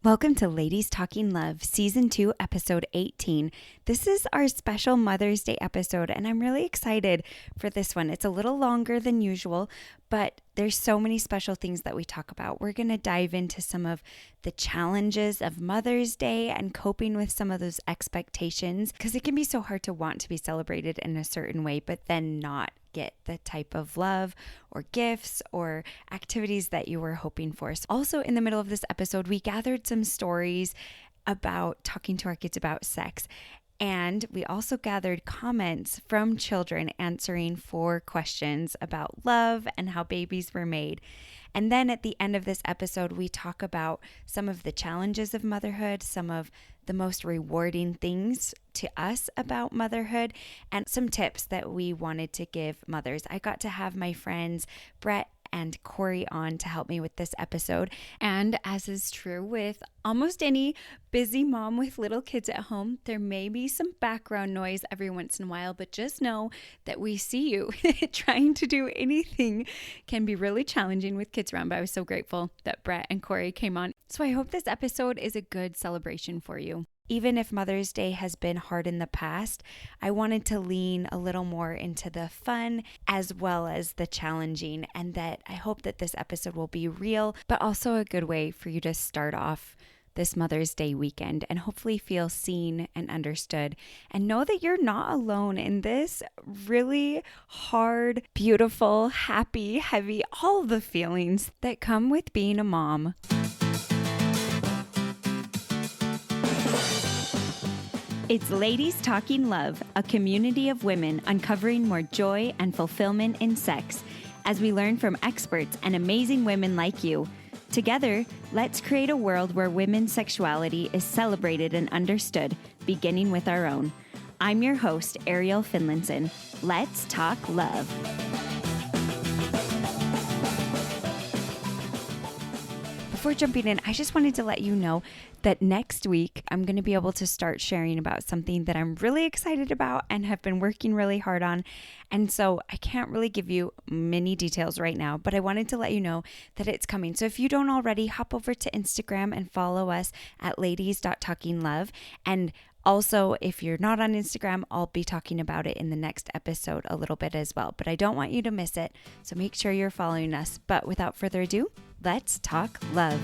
Welcome to Ladies Talking Love, Season 2, Episode 18. This is our special Mother's Day episode, and I'm really excited for this one. It's a little longer than usual, but there's so many special things that we talk about. We're going to dive into some of the challenges of Mother's Day and coping with some of those expectations, because it can be so hard to want to be celebrated in a certain way, but then not get the type of love or gifts or activities that you were hoping for. So also in the middle of this episode, we gathered some stories about talking to our kids about sex. And we also gathered comments from children answering 4 questions about love and how babies were made. And then at the end of this episode, we talk about some of the challenges of motherhood, some of the most rewarding things to us about motherhood, and some tips that we wanted to give mothers. I got to have my friends Brett and Corey on to help me with this episode. And as is true with almost any busy mom with little kids at home, there may be some background noise every once in a while, but just know that we see you. Trying to do anything can be really challenging with kids around, but I was so grateful that Brett and Corey came on. So I hope this episode is a good celebration for you. Even if Mother's Day has been hard in the past, I wanted to lean a little more into the fun as well as the challenging, and that I hope that this episode will be real, but also a good way for you to start off this Mother's Day weekend and hopefully feel seen and understood, and know that you're not alone in this really hard, beautiful, happy, heavy, all the feelings that come with being a mom. It's Ladies Talking Love, a community of women uncovering more joy and fulfillment in sex as we learn from experts and amazing women like you. Together, let's create a world where women's sexuality is celebrated and understood, beginning with our own. I'm your host, Ariel Finlinson. Let's talk love. Before jumping in, I just wanted to let you know that next week I'm going to be able to start sharing about something that I'm really excited about and have been working really hard on. And so I can't really give you many details right now, but I wanted to let you know that it's coming. So if you don't already, hop over to Instagram and follow us at ladies.talkinglove. And also, if you're not on Instagram, I'll be talking about it in the next episode a little bit as well. But I don't want you to miss it, so make sure you're following us. But without further ado, let's talk love.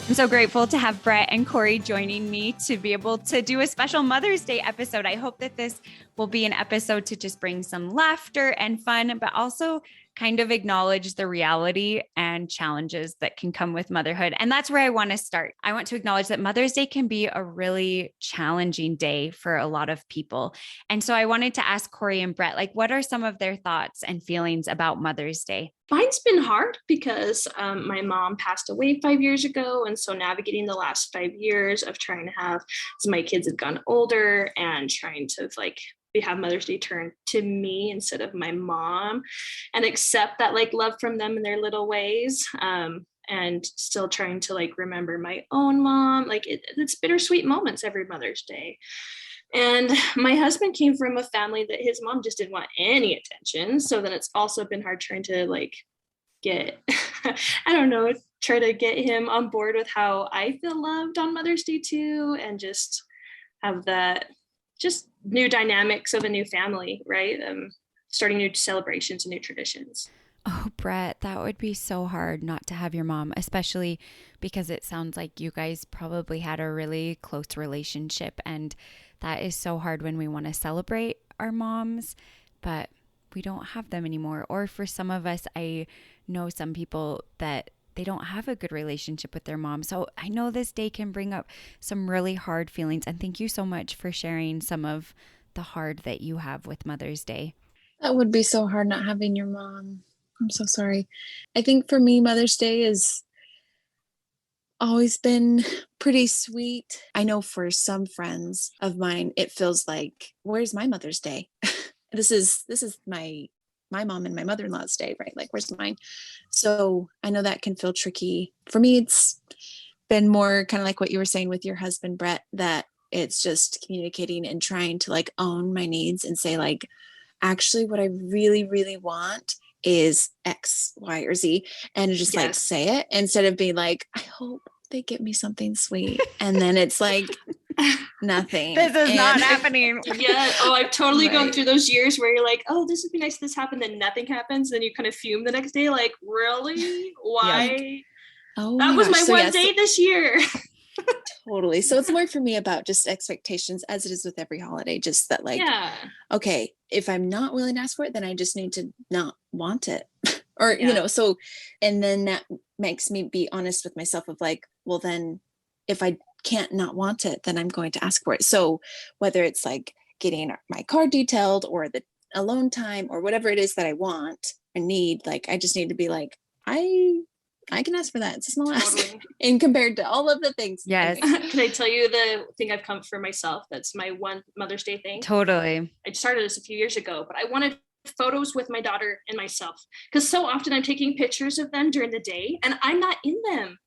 I'm so grateful to have Brett and Corey joining me to be able to do a special Mother's Day episode. I hope that this will be an episode to just bring some laughter and fun, but also kind of acknowledge the reality and challenges that can come with motherhood. And that's where I want to start. I want to acknowledge that Mother's Day can be a really challenging day for a lot of people. And so I wanted to ask Corey and Brett, what are some of their thoughts and feelings about Mother's Day? Mine's been hard because my mom passed away 5 years ago. And so navigating the last 5 years of trying to have, so my kids have gone older and trying to have Mother's Day turn to me instead of my mom, and accept that love from them in their little ways. And still trying to remember my own mom. It's bittersweet moments every Mother's Day. And my husband came from a family that his mom just didn't want any attention. So then it's also been hard trying to get, try to get him on board with how I feel loved on Mother's Day too. And just have that just new dynamics of a new family, right? Starting new celebrations and new traditions. Oh, Brett, that would be so hard not to have your mom, especially because it sounds like you guys probably had a really close relationship, and that is so hard when we want to celebrate our moms, but we don't have them anymore. Or for some of us, I know some people that they don't have a good relationship with their mom. So I know this day can bring up some really hard feelings, and thank you so much for sharing some of the hard that you have with Mother's Day. That would be so hard not having your mom. I'm so sorry. I think for me, Mother's Day has always been pretty sweet. I know for some friends of mine, it feels like, where's my Mother's Day? This is my mom and my mother-in-law's day, right? Where's mine? So I know that can feel tricky. For me, it's been more kind of like what you were saying with your husband, Brett, that it's just communicating and trying to own my needs and say actually what I really, really want is X, Y, or Z, and just like Yes. say it instead of being like, I hope they get me something sweet. And then it's like nothing. This is not And- happening. Yeah. Oh, I've totally gone Right. through those years where you're like, oh, this would be nice if this happened, then nothing happens. Then you kind of fume the next day, like, really? Why? Oh That my was gosh. my So one yes, day this year. totally. So it's more for me about just expectations as it is with every holiday, just that like, Yeah. okay, if I'm not willing to ask for it, then I just need to not want it. Or, Yeah. you know, so, and then that makes me be honest with myself of like, well, then if I can't not want it, then I'm going to ask for it. So whether it's like getting my car detailed or the alone time or whatever it is that I want or need, like, I just need to be like, I can ask for that. It's a small ask. Totally. And compared to all of the things. Yes. Can I tell you the thing I've come for myself? That's my one Mother's Day thing. Totally. I started this a few years ago, but I wanted photos with my daughter and myself because so often I'm taking pictures of them during the day and I'm not in them.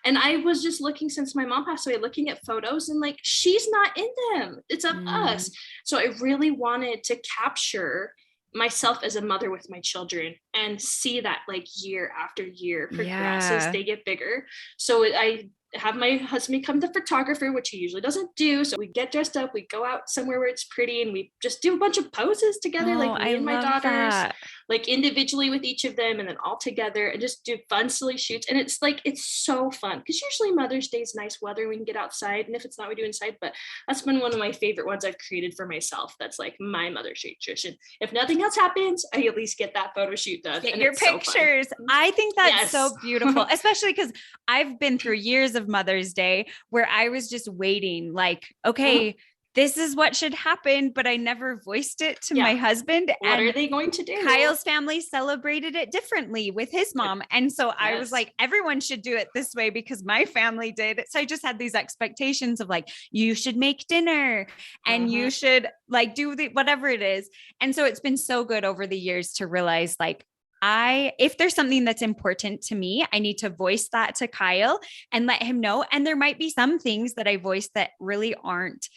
And I was just looking since my mom passed away, looking at photos and like, she's not in them. It's of us. So I really wanted to capture myself as a mother with my children and see that like year after year progress as they get bigger. So I have my husband become the photographer, which he usually doesn't do. So we get dressed up, we go out somewhere where it's pretty and we just do a bunch of poses together, like me and my daughters, like individually with each of them and then all together and just do fun, silly shoots. And it's like, it's so fun because usually Mother's Day is nice weather. We can get outside. And if it's not, we do inside, but that's been one of my favorite ones I've created for myself. That's like my Mother's Day tradition. If nothing else happens, I at least get that photo shoot done. Get your pictures. So I think that's so beautiful, especially because I've been through years of Mother's Day where I was just waiting like, okay, this is what should happen, but I never voiced it to my husband. What are they going to do? Kyle's family celebrated it differently with his mom. And so I was like, everyone should do it this way because my family did. So I just had these expectations of like, you should make dinner and you should like do whatever it is. And so it's been so good over the years to realize like, if there's something that's important to me, I need to voice that to Kyle and let him know. And there might be some things that I voice that really aren't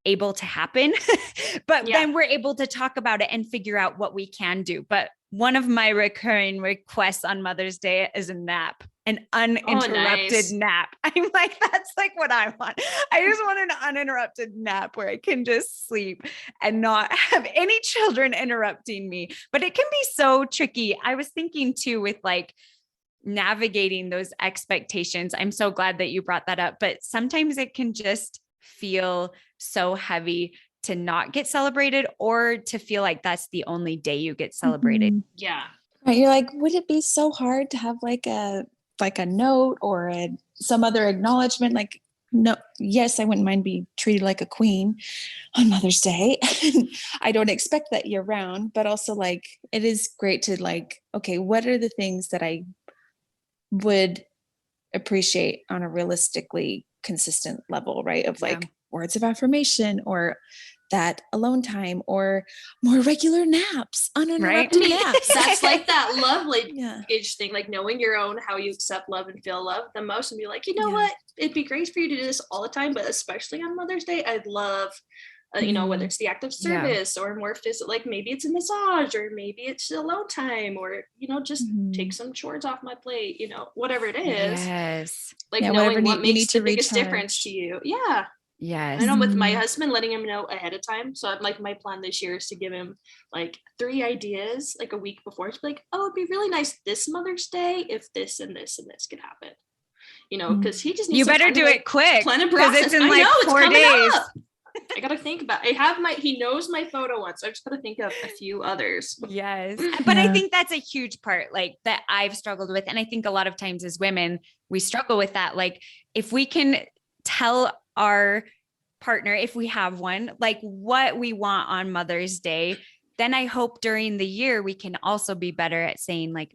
able to happen, but then we're able to talk about it and figure out what we can do. But one of my recurring requests on Mother's Day is a nap, an uninterrupted nap. I'm like, that's like what I want. I just want an uninterrupted nap where I can just sleep and not have any children interrupting me. But it can be so tricky. I was thinking too, with like navigating those expectations. I'm so glad that you brought that up, but sometimes it can just feel so heavy to not get celebrated or to feel like that's the only day you get celebrated. Yeah. Right. You're like, would it be so hard to have like a note or some other acknowledgement? Like, no, yes, I wouldn't mind being treated like a queen on Mother's Day. I don't expect that year round, but also like, it is great to like, okay, what are the things that I would appreciate on a realistically consistent level, right? Of like words of affirmation or that alone time or more regular naps, uninterrupted naps. That's like that love language thing, like knowing your own, how you accept love and feel love the most and be like, you know what, it'd be great for you to do this all the time, but especially on Mother's Day, I'd love you know, whether it's the act of service or more physical, like maybe it's a massage or maybe it's alone time or, you know, just take some chores off my plate, you know, whatever it is. Like knowing what makes the biggest difference to you. Yes. I know with my husband, letting him know ahead of time. So I'm like, my plan this year is to give him like 3 ideas, like a week before, to be like, oh, it'd be really nice this Mother's Day if this and this and this could happen. You know, because he just needs you better do it quick plan and process. It's in like 4 days. I gotta think about. He knows my photo one, so I just gotta think of a few others. Yes, but I think that's a huge part, like that I've struggled with, and I think a lot of times as women we struggle with that. Like if we can tell our partner, if we have one, like what we want on Mother's Day, then I hope during the year we can also be better at saying like,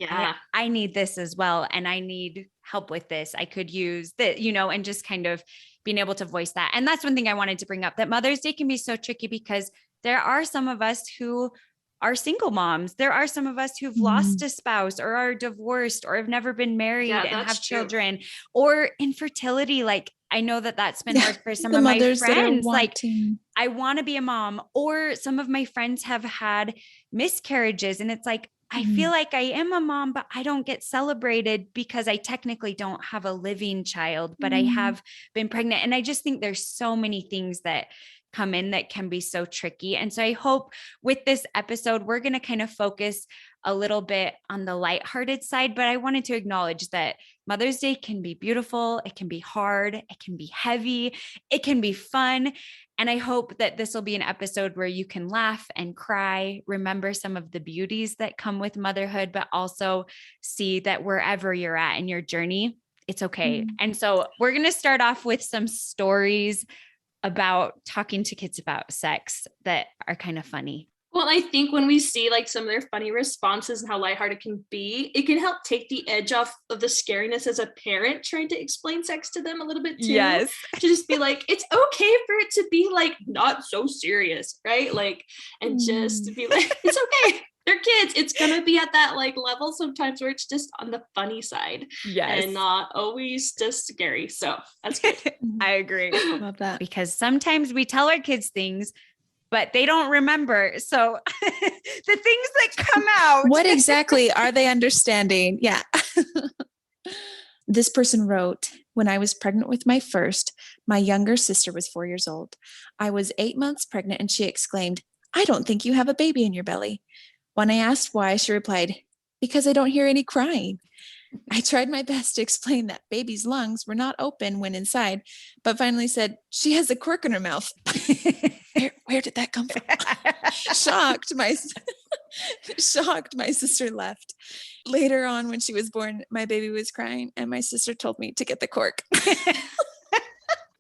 I need this as well, and I need help with this. I could use that, you know, and just kind of being able to voice that. And that's one thing I wanted to bring up, that Mother's Day can be so tricky because there are some of us who are single moms. There are some of us who've lost a spouse or are divorced or have never been married and have children or infertility. Like I know that that's been hard for some of my friends. Like I want to be a mom, or some of my friends have had miscarriages and it's like, I feel like I am a mom, but I don't get celebrated because I technically don't have a living child, but I have been pregnant. And I just think there's so many things that come in that can be so tricky. And so I hope with this episode, we're going to kind of focus a little bit on the lighthearted side, but I wanted to acknowledge that Mother's Day can be beautiful. It can be hard. It can be heavy. It can be fun. And I hope that this will be an episode where you can laugh and cry, remember some of the beauties that come with motherhood, but also see that wherever you're at in your journey, it's okay. And so we're going to start off with some stories about talking to kids about sex that are kind of funny. Well, I think when we see like some of their funny responses and how lighthearted it can be, it can help take the edge off of the scariness as a parent trying to explain sex to them a little bit too. Yes. To just be like, it's okay for it to be like not so serious, right? Like, and just to be like, it's okay. They're kids. It's gonna be at that like level sometimes where it's just on the funny side, and not always just scary. So that's good. I agree. Love that. Because sometimes we tell our kids things, but they don't remember. So the things that come out. What exactly are they understanding? Yeah. This person wrote, when I was pregnant with my first, my younger sister was 4 years old. I was 8 months pregnant and she exclaimed, "I don't think you have a baby in your belly." When I asked why, she replied, "Because I don't hear any crying." I tried my best to explain that baby's lungs were not open when inside, but finally said, "She has a cork in her mouth." Where did that come from? Shocked, my sister left. Later on, when she was born, my baby was crying, and my sister told me to get the cork.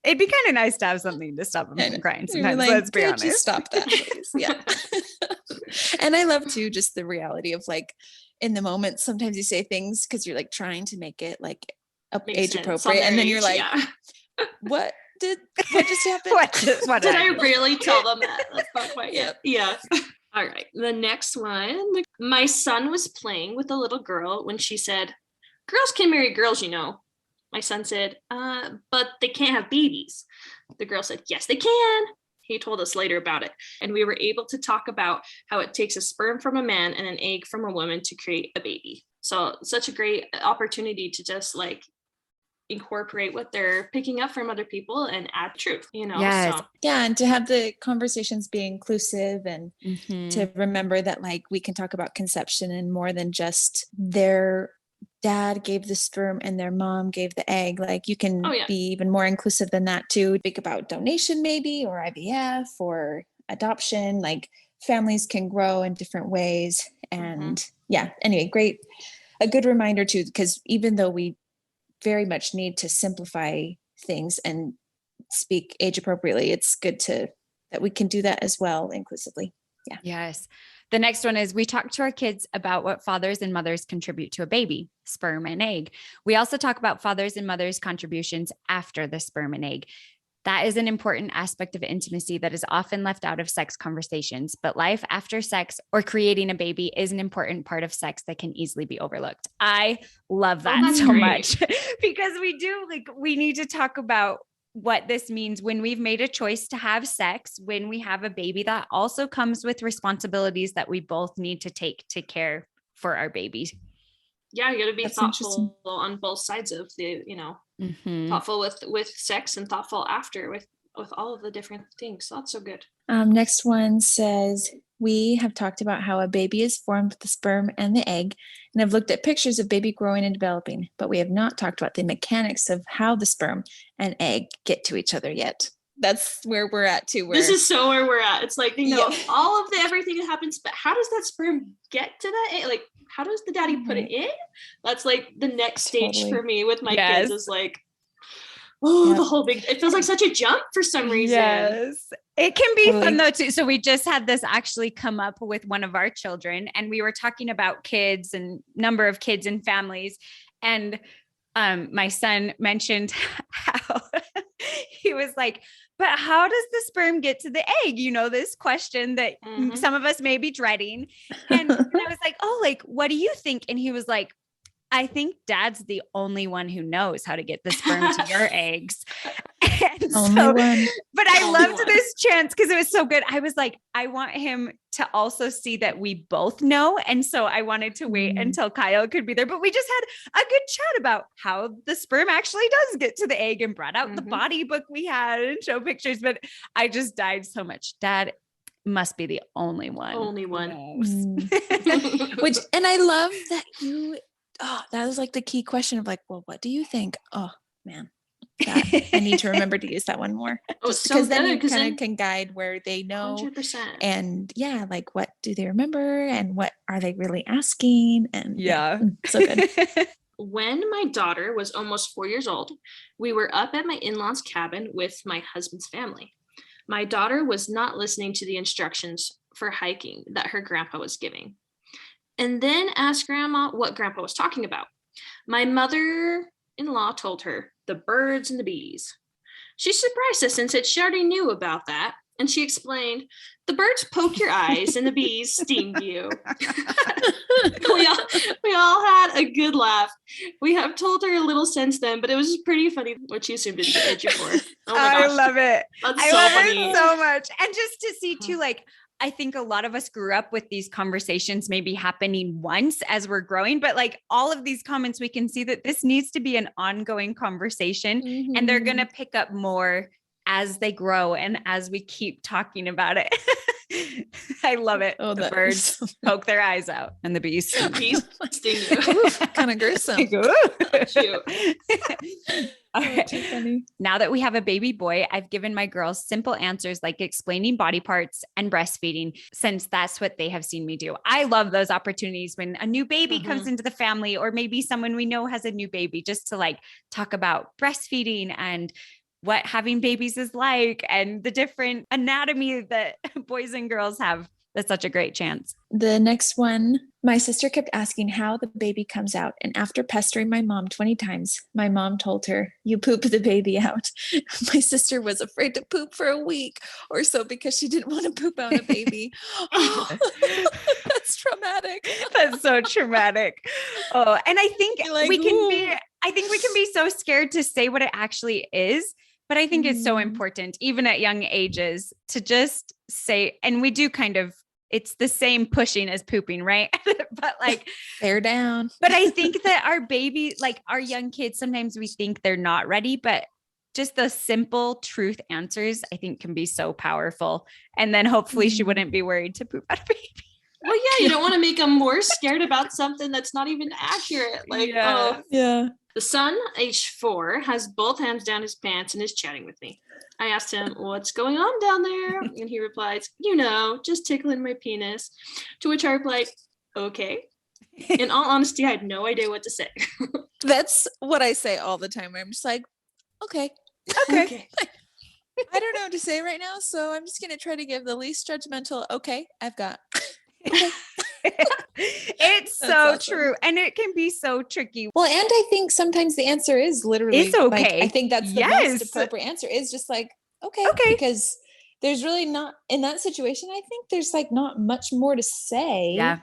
It'd be kind of nice to have something to stop them from crying sometimes. Like, let's be honest. Just stop that, please. Yeah. And I love too, just the reality of like, in the moment, sometimes you say things because you're like trying to make it like age appropriate, and then you're like, what just happened? What did I really tell them that? That's not quite yet. Yeah. All right. The next one. My son was playing with a little girl when she said, "Girls can marry girls, you know." My son said, "But they can't have babies." The girl said, "Yes, they can." He told us later about it. And we were able to talk about how it takes a sperm from a man and an egg from a woman to create a baby. So such a great opportunity to just like incorporate what they're picking up from other people and add truth, you know? Yes. So. Yeah. And to have the conversations be inclusive and to remember that like we can talk about conception and more than just their dad gave the sperm and their mom gave the egg. Like you can be even more inclusive than that too. Think about donation maybe, or IVF or adoption. Like families can grow in different ways. And anyway, a good reminder too, because even though we very much need to simplify things and speak age appropriately, it's good that we can do that as well inclusively. Yeah. Yes. The next one is we talk to our kids about what fathers and mothers contribute to a baby, sperm and egg. We also talk about fathers and mothers' contributions after the sperm and egg. That is an important aspect of intimacy that is often left out of sex conversations, but life after sex or creating a baby is an important part of sex that can easily be overlooked. I love that so much because we need to talk about what this means when we've made a choice to have sex, when we have a baby. That also comes with responsibilities that we both need to take to care for our babies. Yeah, you got to be thoughtful on both sides of the, thoughtful with sex and thoughtful after with all of the different things. So that's so good. Next one says, we have talked about how a baby is formed with the sperm and the egg and have looked at pictures of baby growing and developing, but we have not talked about the mechanics of how the sperm and egg get to each other yet. That's where we're at too. This is so where we're at. It's like, all of the everything that happens, but how does that sperm get to that egg? Like, how does the daddy put it in? That's like the next stage for me with my kids is like, the whole big, it feels like such a jump for some reason. Yes. It can be fun though too. So we just had this actually come up with one of our children, and we were talking about kids and number of kids and families. And my son mentioned how he was like, but how does the sperm get to the egg? This question that some of us may be dreading. And I was like, what do you think? And he was like, I think dad's the only one who knows how to get the sperm to your eggs. And Only one. But I Only loved one. this chance because it was so good. I was like, I want him to also see that we both know. And so I wanted to wait until Kyle could be there. But we just had a good chat about how the sperm actually does get to the egg and brought out the body book we had and show pictures. But I just died so much. Dad must be the only one. Only one. Which, and I love that that was like the key question of like, well, what do you think? Oh man, I need to remember to use that one more. Just because so then you good, kind of can guide where they know 100%. and like what do they remember and what are they really asking? And so good. When my daughter was almost 4 years old, we were up at my in-laws' cabin with my husband's family. My daughter was not listening to the instructions for hiking that her grandpa was giving, and then asked grandma what grandpa was talking about. My mother-in-law told her the birds and the bees. She surprised us and said she already knew about that. And she explained, the birds poke your eyes and the bees sting you. we all had a good laugh. We have told her a little since then, but it was pretty funny what she assumed it to you for. Oh my gosh. I love it. That's so funny. It so much. And just to see too, like, I think a lot of us grew up with these conversations maybe happening once as we're growing, but like all of these comments, we can see that this needs to be an ongoing conversation and they're going to pick up more as they grow and as we keep talking about it. I love it. Oh, the birds poke their eyes out and the bees sting you. Kind of gruesome. All right. Too funny. Now that we have a baby boy, I've given my girls simple answers like explaining body parts and breastfeeding, since that's what they have seen me do. I love those opportunities when a new baby comes into the family, or maybe someone we know has a new baby, just to like talk about breastfeeding and what having babies is like and the different anatomy that boys and girls have. That's such a great chance. The next one, my sister kept asking how the baby comes out. And after pestering my mom 20 times, my mom told her, you poop the baby out. My sister was afraid to poop for a week or so because she didn't want to poop out a baby. That's traumatic. That's so traumatic. Oh, and I think we can be so scared to say what it actually is. But I think it's so important, even at young ages, to just say, and we do it's the same pushing as pooping, right? But like, bear down. But I think that our baby, like our young kids, sometimes we think they're not ready, but just the simple truth answers, I think can be so powerful. And then hopefully she wouldn't be worried to poop out a baby. Well, yeah, you don't want to make them more scared about something that's not even accurate. Like, The son, age 4, has both hands down his pants and is chatting with me. I asked him, what's going on down there? And he replies, just tickling my penis. To which I replied, okay. In all honesty, I had no idea what to say. That's what I say all the time. I'm just like, okay. I don't know what to say right now, so I'm just going to try to give the least judgmental, okay, I've got. Okay. It's so awesome. True. And it can be so tricky. Well, and I think sometimes the answer is literally it's okay. Like, I think that's the most appropriate answer is just like, okay. Because there's really not in that situation. I think there's like not much more to say. Yeah.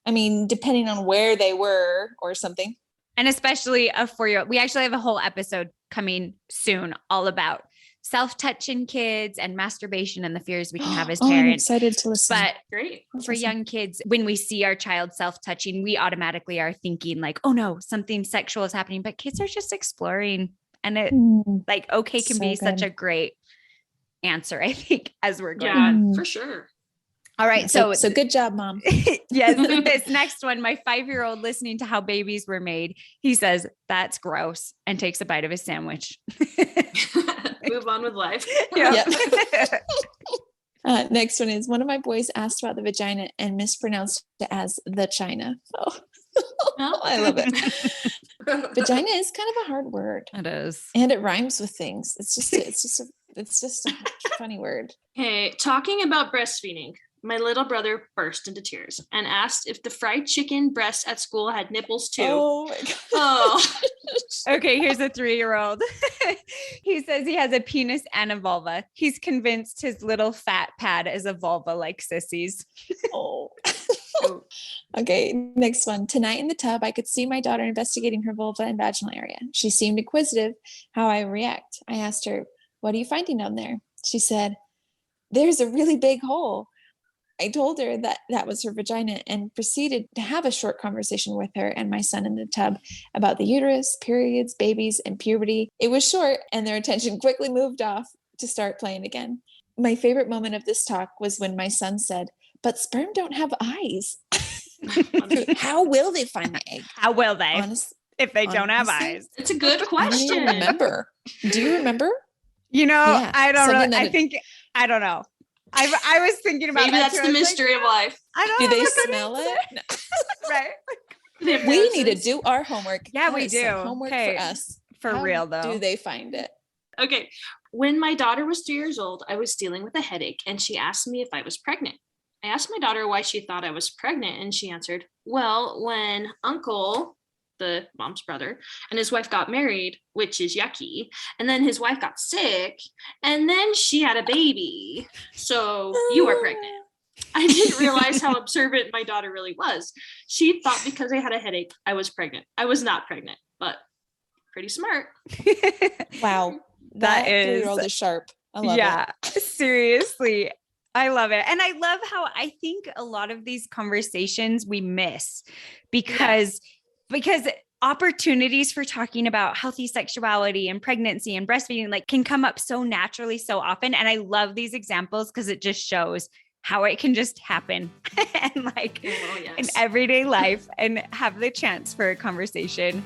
I mean, depending on where they were or something. And especially a 4-year-old. We actually have a whole episode coming soon all about self-touching kids and masturbation and the fears we can have as parents. I'm excited to listen. But great. For young kids, when we see our child self-touching, we automatically are thinking like, oh no, something sexual is happening, but kids are just exploring, and it like, okay, can be such a great answer, I think, as we're going on. For sure. All right. So good job, Mom. Yes. This next one, my 5-year-old listening to how babies were made, he says, that's gross, and takes a bite of his sandwich. Move on with life. Yep. Next one is, one of my boys asked about the vagina and mispronounced it as the china. Oh, I love it. Vagina is kind of a hard word. It is. And it rhymes with things. It's just a funny word. Hey, talking about breastfeeding, my little brother burst into tears and asked if the fried chicken breasts at school had nipples too. Oh my God. Oh. Okay, here's a 3-year-old. He says he has a penis and a vulva. He's convinced his little fat pad is a vulva like sissies. Oh. Okay, next one. Tonight in the tub, I could see my daughter investigating her vulva and vaginal area. She seemed inquisitive how I react. I asked her, "What are you finding down there?" She said, "There's a really big hole." I told her that that was her vagina and proceeded to have a short conversation with her and my son in the tub about the uterus, periods, babies, and puberty. It was short, and their attention quickly moved off to start playing again. My favorite moment of this talk was when my son said, "But sperm don't have eyes." How will they find the egg? How will they? If they don't have Honestly, eyes. It's a good I don't question. even remember. Do you remember? You know, Yeah, I don't something know. that I don't know. I was thinking about Maybe that that's too. the I was mystery like, of life. I don't Do know they what that smell is. it? No. Right. They have We need to noses. do our homework. Yeah, That we is some do. homework Okay, for us. For How real though. do they find it? Okay. When my daughter was 3 years old, I was dealing with a headache and she asked me if I was pregnant. I asked my daughter why she thought I was pregnant, and she answered, "Well, when Uncle, the mom's brother, and his wife got married, which is yucky, and then his wife got sick, and then she had a baby. So you are pregnant." I didn't realize how observant my daughter really was. She thought because I had a headache, I was pregnant. I was not pregnant, but pretty smart. Wow. That is 3-year-old is sharp. I love it. Yeah, seriously. I love it. And I love how I think a lot of these conversations we miss because opportunities for talking about healthy sexuality and pregnancy and breastfeeding like can come up so naturally so often. And I love these examples because it just shows how it can just happen and like in everyday life and have the chance for a conversation.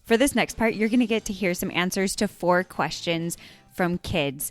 For this next part, you're going to get to hear some answers to 4 questions from kids.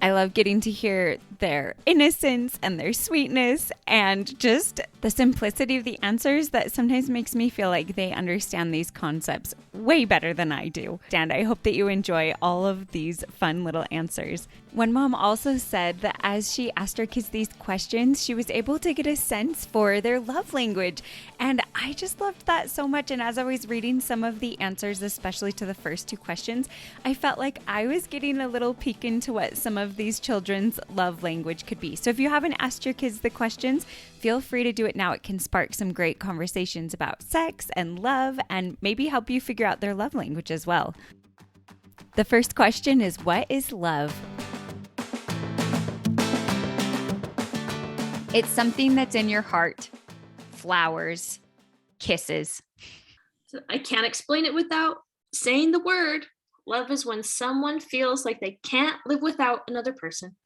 I love getting to hear their innocence and their sweetness and just the simplicity of the answers that sometimes makes me feel like they understand these concepts way better than I do. And I hope that you enjoy all of these fun little answers. One mom also said that as she asked her kids these questions, she was able to get a sense for their love language. And I just loved that so much. And as I was reading some of the answers, especially to the first 2 questions, I felt like I was getting a little peek into what some of these children's love language could be. So if you haven't asked your kids the questions, feel free to do it now. It can spark some great conversations about sex and love and maybe help you figure out their love language as well. The first question is, what is love? It's something that's in your heart. Flowers, kisses. So I can't explain it without saying the word. Love is when someone feels like they can't live without another person.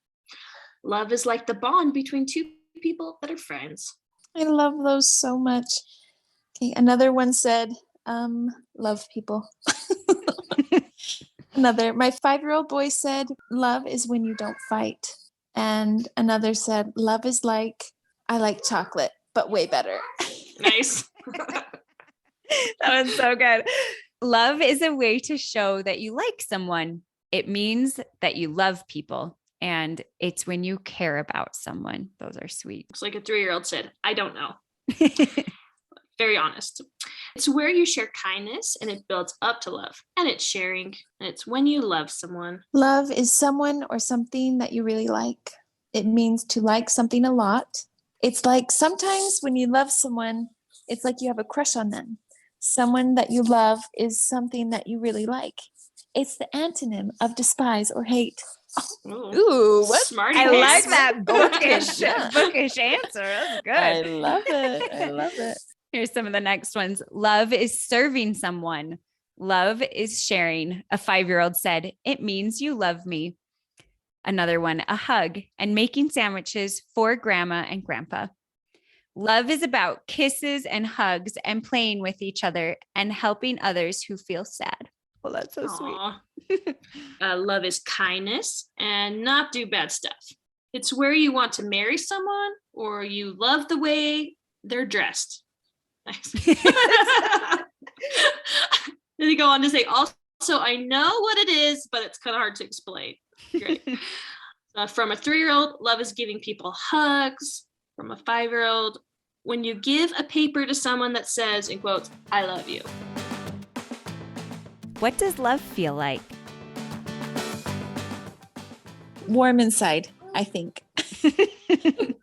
Love is like the bond between 2 people that are friends. I love those so much. Okay, another one said, love people. My 5-year-old boy said, love is when you don't fight. And another said, love is like, I like chocolate, but way better. Nice. That was so good. Love is a way to show that you like someone. It means that you love people. And it's when you care about someone. Those are sweet. It's like a 3-year-old said, I don't know. Very honest. It's where you share kindness and it builds up to love. And it's sharing. And it's when you love someone. Love is someone or something that you really like. It means to like something a lot. It's like sometimes when you love someone, it's like you have a crush on them. Someone that you love is something that you really like. It's the antonym of despise or hate. Ooh, what? Smart. I like that bookish answer. That's good. I love it. Here's some of the next ones. Love is serving someone. Love is sharing. A 5-year-old said, it means you love me. Another one, a hug and making sandwiches for grandma and grandpa. Love is about kisses and hugs and playing with each other and helping others who feel sad. Well, that's so sweet. Love is kindness and not do bad stuff. It's where you want to marry someone or you love the way they're dressed. Nice. Then you go on to say, also, I know what it is, but it's kind of hard to explain. Great. From a 3-year-old, love is giving people hugs. From a 5-year-old, when you give a paper to someone that says, in quotes, I love you. What does love feel like? Warm inside, I think.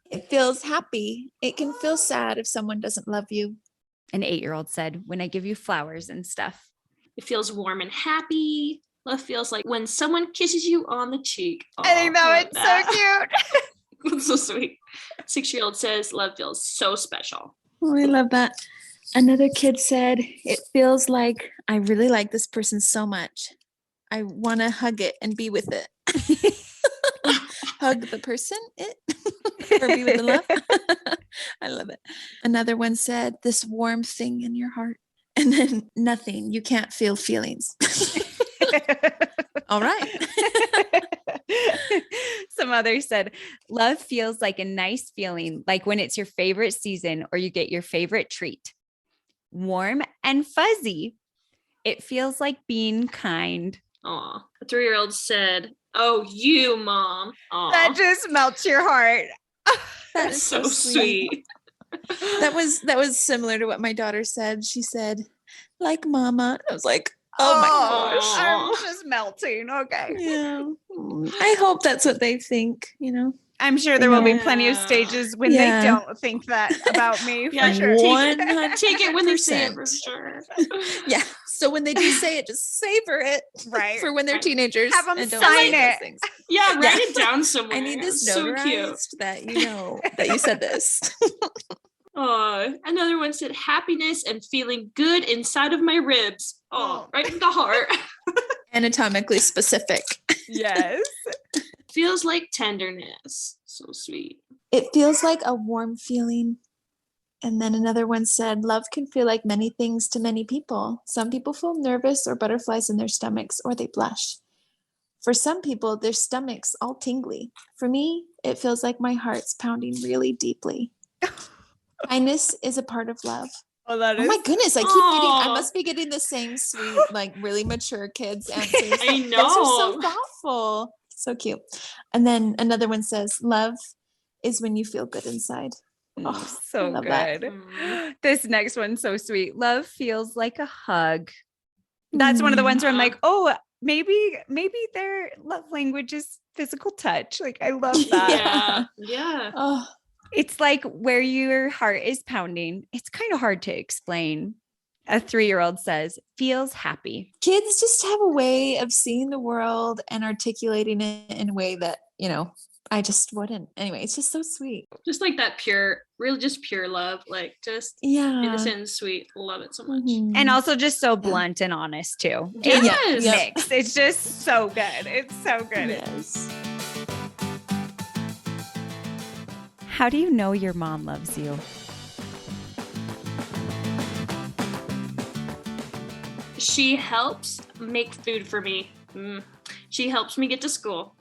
It feels happy. It can feel sad if someone doesn't love you. An 8-year-old said, when I give you flowers and stuff. It feels warm and happy, Love feels like when someone kisses you on the cheek. I think that was so cute. That's so sweet. 6-year-old says, love feels so special. Oh, I love that. Another kid said, it feels like I really like this person so much. I want to hug it and be with it. Hug the person, or be with the love. I love it. Another one said, this warm thing in your heart. And then nothing. You can't feel feelings. All right. Some others said, love feels like a nice feeling, like when it's your favorite season or you get your favorite treat. Warm and fuzzy. It feels like being kind. Aw. A 3-year-old said, oh, you, Mom. Aw. That just melts your heart. That is so sweet. That was similar to what my daughter said. She said, like Mama. I was like, oh my gosh. I'm just melting. Okay. Yeah. I hope that's what they think, I'm sure there will be plenty of stages when they don't think that about me. Yeah, for sure. Take it when they say it for sure. Yeah. So when they do say it, just savor it. Right. For when they're teenagers. Have them and don't sign say those it. things. Yeah, write it down somewhere. I need this so notarized cute. that you know that you said this. Oh, another one said happiness and feeling good inside of my ribs. Oh, right in the heart. Anatomically specific. Yes. Feels like tenderness. So sweet. It feels like a warm feeling. And then another one said, love can feel like many things to many people. Some people feel nervous or butterflies in their stomachs, or they blush. For some people, their stomachs all tingly. For me, it feels like my heart's pounding really deeply. Kindness is a part of love. Oh, that Oh is. my goodness, I must be getting the same sweet, like really mature kids answers. I know. Those are so thoughtful. So cute. And then another one says, love is when you feel good inside. Oh, so love good. that. This next one's so sweet. Love feels like a hug. That's one of the ones where I'm like, oh, maybe their love language is physical touch. Like, I love that. Yeah. Oh, It's like where your heart is pounding. It's kind of hard to explain. A 3-year-old says, feels happy. kids just have a way of seeing the world and articulating it in a way that, I just wouldn't. Anyway, it's just so sweet. Just like that pure, really just pure love. Like just innocent and sweet. Love it so much. Mhm. And also just so blunt and honest too. Yes. It's mixed. It's just so good. It's so good. Yes. How do you know your mom loves you? She helps make food for me. She helps me get to school.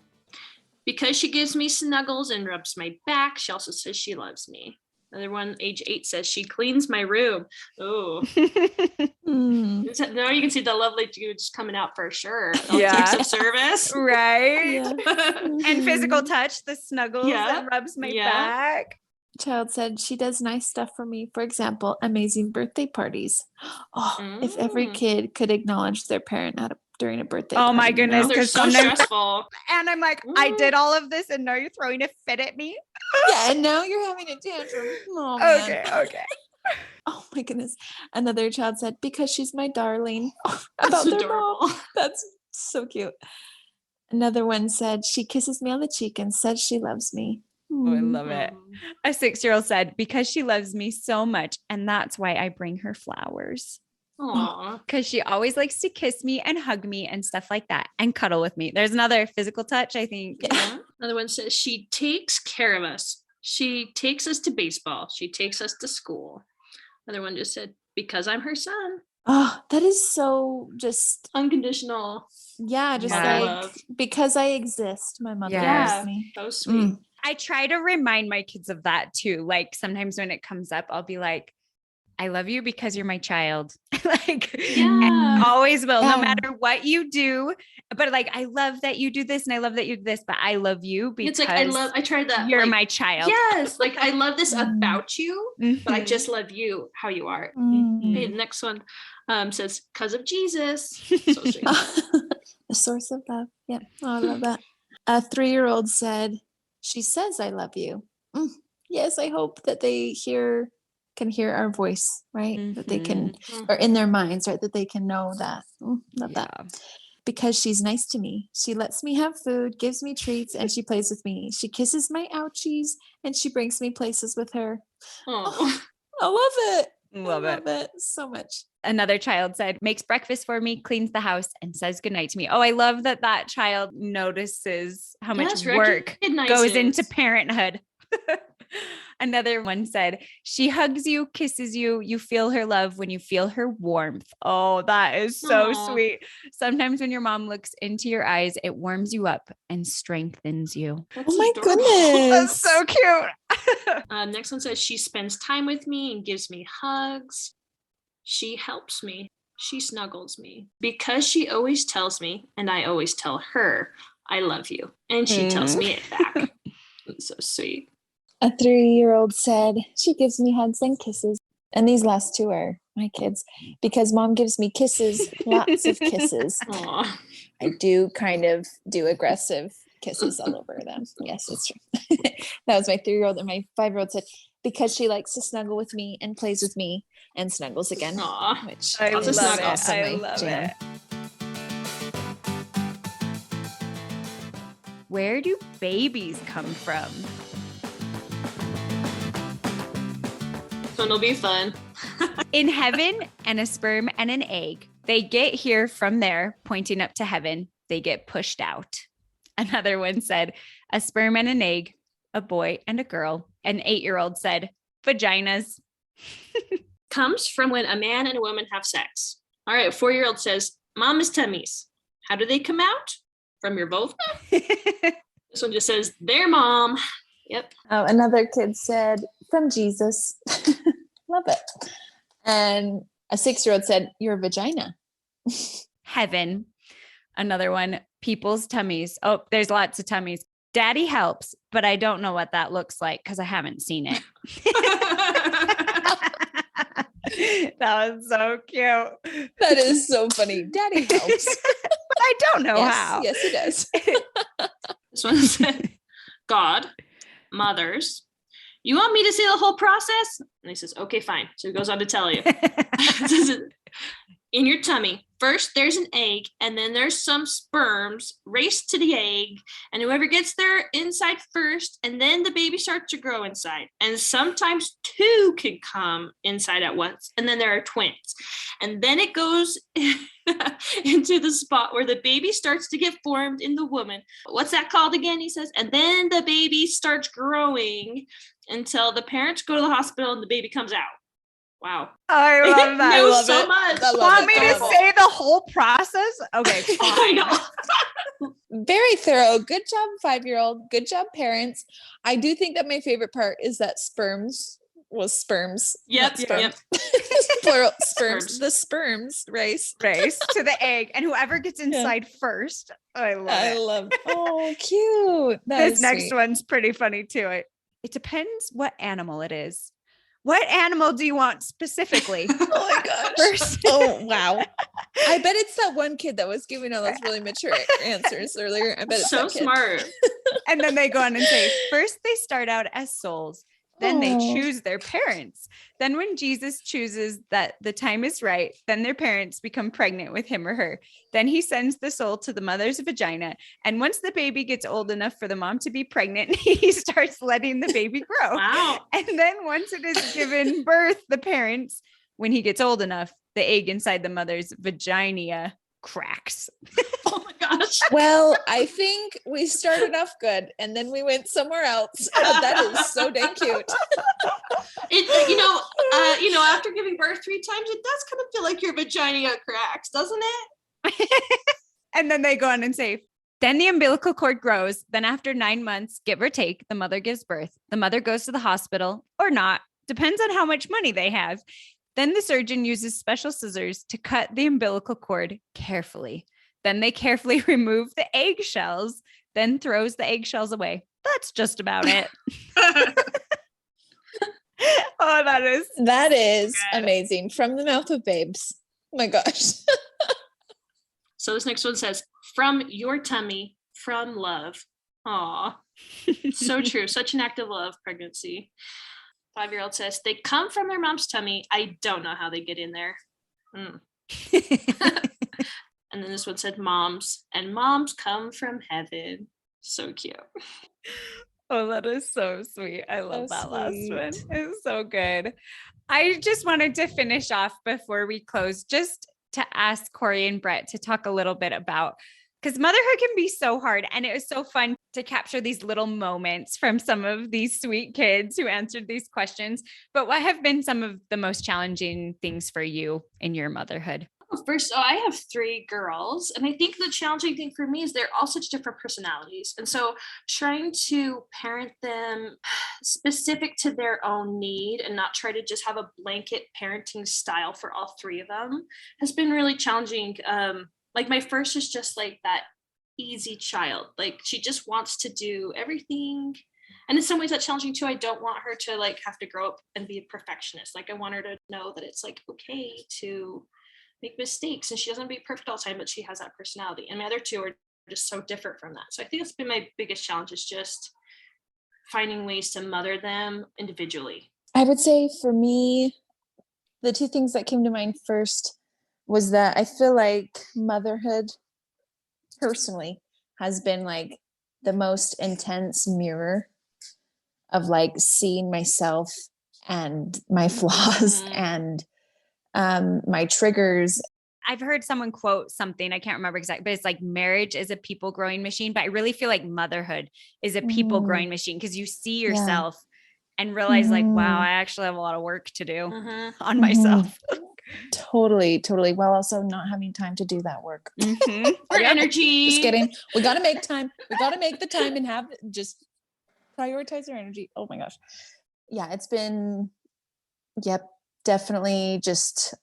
Because she gives me snuggles and rubs my back, she also says she loves me. Another one, age 8, says she cleans my room. Oh. Now you can see the love language coming out for sure. Acts of service. Right. Yeah. And physical touch, the snuggles and rubs my back. Child said she does nice stuff for me. For example, amazing birthday parties. Oh, if every kid could acknowledge their parent during a birthday party. Oh my goodness. They're so stressful. And I'm like, I did all of this and now you're throwing a fit at me. Yeah, and now you're having a tantrum. Oh, man. Okay. Oh my goodness. Another child said, because she's my darling. That's About their adorable. mom. That's so cute. Another one said, she kisses me on the cheek and says she loves me. Oh, I love it. A 6-year-old said, because she loves me so much. And that's why I bring her flowers. Aww. Because she always likes to kiss me and hug me and stuff like that and cuddle with me. There's another physical touch, I think. Yeah. Another one says she takes care of us. She takes us to baseball. She takes us to school. Another one just said, because I'm her son. Oh, that is so just Unconditional. Yeah, just Yeah. like Love. because I exist, my mother Yes. loves me. So sweet. I try to remind my kids of that too. Like sometimes when it comes up, I'll be like, I love you because you're my child. And I always will, no matter what you do. But like, I love that you do this and I love that you do this, but I love you because It's like I tried that. you're like, my child. Yes, like I love this about you, but I Mhm. just love you how you are. Mm. Okay, the next one says, "Cause of Jesus." So sweet. The source of love. Yeah, oh, I love that. A 3-year-old said, "She says I love you." Yes, I hope that they can hear our voice, right? That they can, or in their minds, right? That they can know that. Love that. because she's nice to me. She lets me have food, gives me treats, and she plays with me. She kisses my ouchies, and she brings me places with her. Oh, I love it. Love I it. love it so much. Another child said, makes breakfast for me, cleans the house, and says goodnight to me. Oh, I love that that child notices how much Yes, work goes into recognizes. parenthood. Another one said, she hugs you, kisses you. You feel her love when you feel her warmth. Oh, that is so Aw. sweet. Sometimes when your mom looks into your eyes, it warms you up and strengthens you. That's Oh my adorable. goodness. That's so cute. Next one says, she spends time with me and gives me hugs. She helps me. She snuggles me. Because she always tells me, and I always tell her, I love you. And she tells me it back. It's so sweet. A 3-year-old said, she gives me hugs and kisses. And these last two are my kids, because mom gives me kisses, lots of kisses. Aw. I do kind of do aggressive kisses all over them. Yes, it's true. That was my 3-year-old, and my 5-year-old said, because she likes to snuggle with me and plays with me and snuggles again. Aw. Which I Lots of is love it. snuggles. also I my love jam. it. Where do babies come from? So it'll be fun. In heaven, and a sperm and an egg. They get here from there, pointing up to heaven. They get pushed out. Another one said, a sperm and an egg, a boy and a girl. An 8-year-old said, vaginas. Comes from when a man and a woman have sex. All right, 4-year-old says, mama's tummies. How do they come out? From your vulva? This one just says, their mom. Yep. Oh, another kid said, from Jesus. Love it. And a 6-year-old said, your vagina. Heaven. Another one, people's tummies. Oh, there's lots of tummies. Daddy helps, but I don't know what that looks like because I haven't seen it. That was so cute. That is so funny. Daddy helps. But I don't know how. Yes, he does. This one said, God, mothers. You want me to say the whole process? And he says, okay, fine. So he goes on to tell you. In your tummy, first there's an egg, and then there's some sperms race to the egg, and whoever gets there inside first, and then the baby starts to grow inside. And sometimes two can come inside at once, and then there are twins. And then it goes into the spot where the baby starts to get formed in the woman. What's that called again? He says, and then the baby starts growing until the parents go to the hospital and the baby comes out. Wow. I love that. Knows I love so it. much. I love Want me it. to Adorable. say the whole process? Okay, I fine. know. Very thorough. Good job, 5-year-old. Good job, parents. I do think that my favorite part is that sperms was sperms. Yep, not sperm. yep. Plural sperms. Sperms. The sperms race. Race to the egg, and whoever gets inside first. I love I it. love. Oh, cute. That This is next sweet. one's pretty funny too. It depends what animal it is. What animal do you want specifically? Oh my gosh. First. Oh wow. I bet it's that one kid that was giving all those really mature answers earlier. I bet it's So that kid. smart. And then they go on and say, first they start out as souls. Then they Oh. choose their parents. Then when Jesus chooses that the time is right, then their parents become pregnant with him or her. Then he sends the soul to the mother's vagina. And once the baby gets old enough for the mom to be pregnant, he starts letting the baby grow. Wow. And then once it is given birth, the parents, when he gets old enough, the egg inside the mother's vagina cracks. Oh my gosh. Well, I think we started off good and then we went somewhere else. That is so dang cute. After giving birth 3 times, it does kind of feel like your vagina cracks, doesn't it? And then they go on and say, then the umbilical cord grows. Then after 9 months, give or take, the mother gives birth. The mother goes to the hospital or not, depends on how much money they have. Then the surgeon uses special scissors to cut the umbilical cord carefully. Then they carefully remove the eggshells, then throws the eggshells away. That's just about it. Oh, That is good. amazing. From the mouth of babes. Oh my gosh. So this next one says, from your tummy, from love. Aw. So true. Such an act of love, pregnancy. 5-year-old says, they come from their mom's tummy. I don't know how they get in there. And And then this one said moms, and moms come from heaven. So cute. Oh, that is so sweet. I love So that last sweet. one. It's so good. I just wanted to finish off before we close, just to ask Corey and Brett to talk a little bit about, because motherhood can be so hard. And it was so fun to capture these little moments from some of these sweet kids who answered these questions. But what have been some of the most challenging things for you in your motherhood? First, I have 3 girls, and I think the challenging thing for me is they're all such different personalities. And so trying to parent them specific to their own need and not try to just have a blanket parenting style for all 3 of them has been really challenging. Like my first is just like that easy child. Like she just wants to do everything. And in some ways that's challenging too. I don't want her to like have to grow up and be a perfectionist. Like I want her to know that it's like okay to make mistakes, and she doesn't be perfect all the time, but she has that personality. And my other 2 are just so different from that. So I think that's been my biggest challenge, is just finding ways to mother them individually. I would say for me, the 2 things that came to mind first was that I feel like motherhood personally has been like the most intense mirror of like seeing myself and my flaws and my triggers. I've heard someone quote something, I can't remember exactly, but it's like marriage is a people growing machine. But I really feel like motherhood is a people growing machine, because you see yourself and realize like, wow, I actually have a lot of work to do on myself. Totally. While also not having time to do that work. Or energy. Just kidding. We got to make time. We got to make the time and have just prioritize our energy. Oh my gosh. Yeah, it's been, definitely just